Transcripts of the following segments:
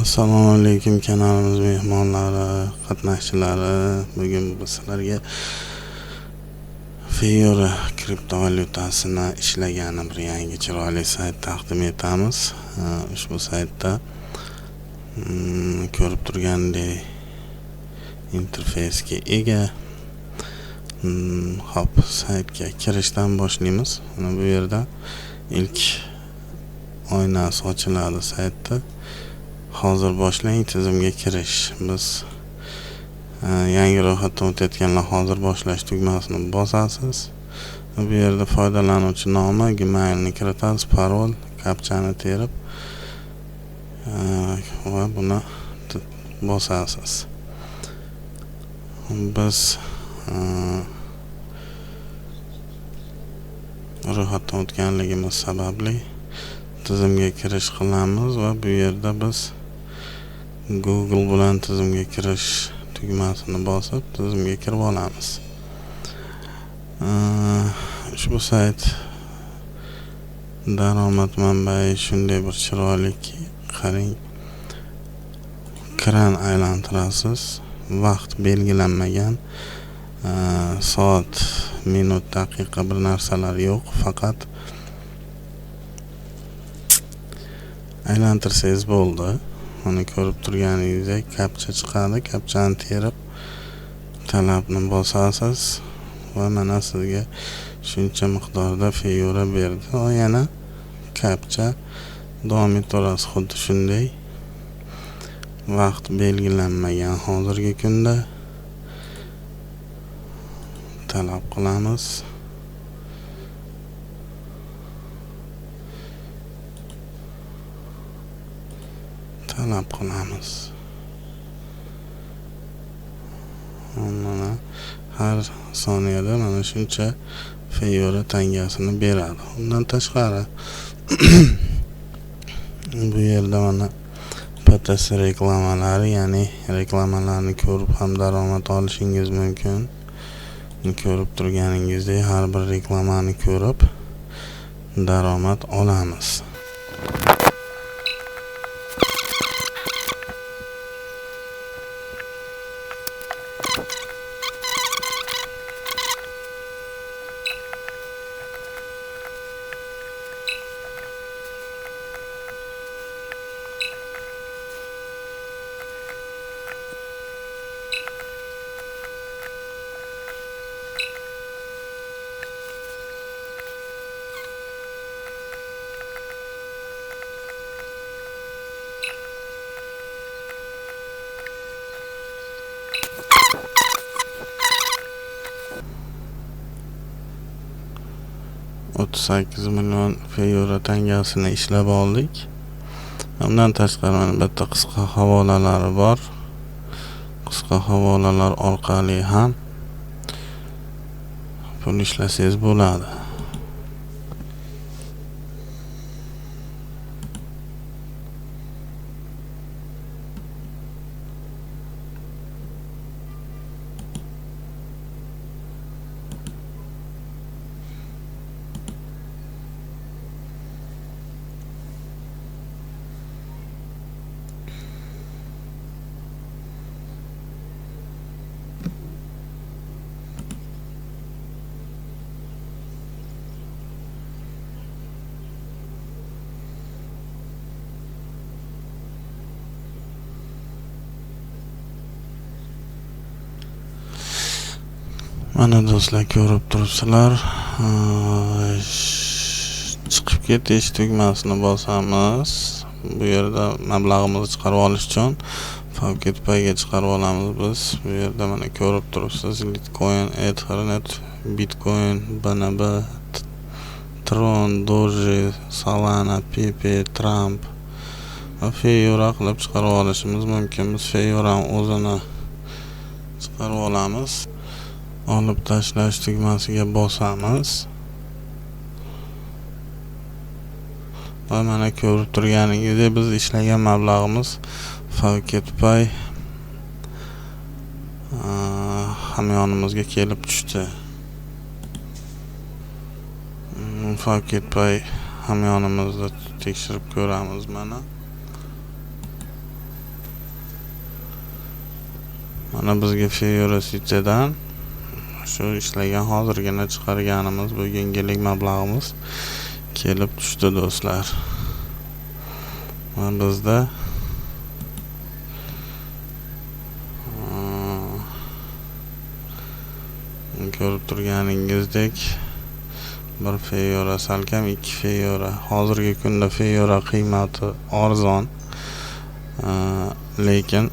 Assalomu alaykum kanalimiz mehmonlari, qatnashchilari. Bugun biz sizlarga Fiora kriptovalyutasini ishlagan bir yangi chiroyli sayt taqdim etamiz. Ushbu saytda ko'rib turgandek interfeysga ega. Hop, saytga kirishdan boshlaymiz. Mana bu yerda ilk oynasi ochiladi saytda. Hozir boshlang, tizimga kirish. Biz yangi ro'yxatdan o'tayotganlar hozir boshlash tugmasini bosasiz. Bu yerda foydalanuvchi nomi, gmailni kiritasiz, parol, kapchani terib va buni bosasiz. Biz ro'yxatdan o'tganligimiz sababli tizimga kirish qilamiz va bu yerda biz Google bilan tizimga kirish tugmasini bosib tizimga kirib olamiz. Ushbu sayt daromad manbai shunday bir chiroyliki, qarang, kran aylantirasiz, vaqt belgilanmagan, soat, minut, daqiqa bir narsalar yo'q, faqat aylantirsangiz bo'ldi. Mana ko'rib turganingizdek kapcha chiqadi, kapchani terib talabni bosasiz va mana sizga shuncha miqdorda Fiora berdi. Yana kapcha davom etaverasiz, xuddi shunday vaqt belgilanmagan hozirgi kunda talab qilamiz. Mana har soniyada mana shuncha Fiora tangasini beradi. Undan tashqari bu yerda mana PTS reklamalari, ya'ni reklamalarni ko'rib ham daromad olishingiz mumkin. Ko'rib turganingizdek har bir reklamani ko'rib daromad olamiz. $38 million Fiora tangasini ishlab oldik. Undan tashqari mana bitta qisqa havolalari bor. Qisqa havolalar orqali ham pul ishlasangiz bo'ladi. Mana do'stlar, ko'rib turibsizlar. Chiqib ketish tugmasini bosamiz. Bu yerda mablag'imizni chiqarib olish uchun Fauket Payga chiqarib olamiz biz. Bu yerda mana ko'rib turibsiz, Litecoin, Ethernet, Bitcoin, BNB, Tron, Doge, Solana, Pepe, Trump va Fiora qilib chiqarib olishimiz mumkin. Biz Fiorani o'zini chiqarib olamiz. Olib tashlash tugmasiga bosamiz va mana ko'rib turganingizdek biz ishlagan mablag'imiz Fauket Pay hamyonimizga kelib tushdi. Fauket Pay hamyonimizda tekshirib ko'ramiz. Mana Mana bizga Fiora sitedan shu ishlagan hozirgina chiqarganimiz bu yengillik mablag'imiz kelib tushdi do'stlar. Mana bizda ko'rib turganingizdek bir Fiora salkam 2 Fiora. Hozirgi kunda Fiora qiymati arzon, lekin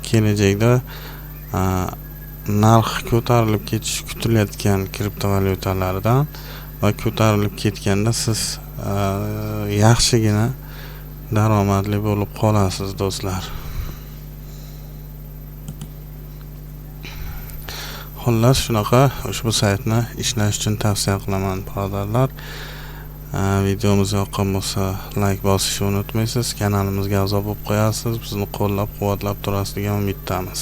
kelajakda narx ko'tarilib ketishi kutilayotgan kriptovalyutalardan va ko'tarilib ketganda siz yaxshigina daromadli bo'lib qolasiz do'stlar. Xullas shunaqa ushbu saytni ishlash uchun tavsiya qilaman birodarlar. Videomiz yoqqan bo'lsa like bosishni unutmaysiz, kanalimizga a'zo bo'lib qo'yasiz, bizni qo'llab-quvvatlab turasizligiga umiddamiz.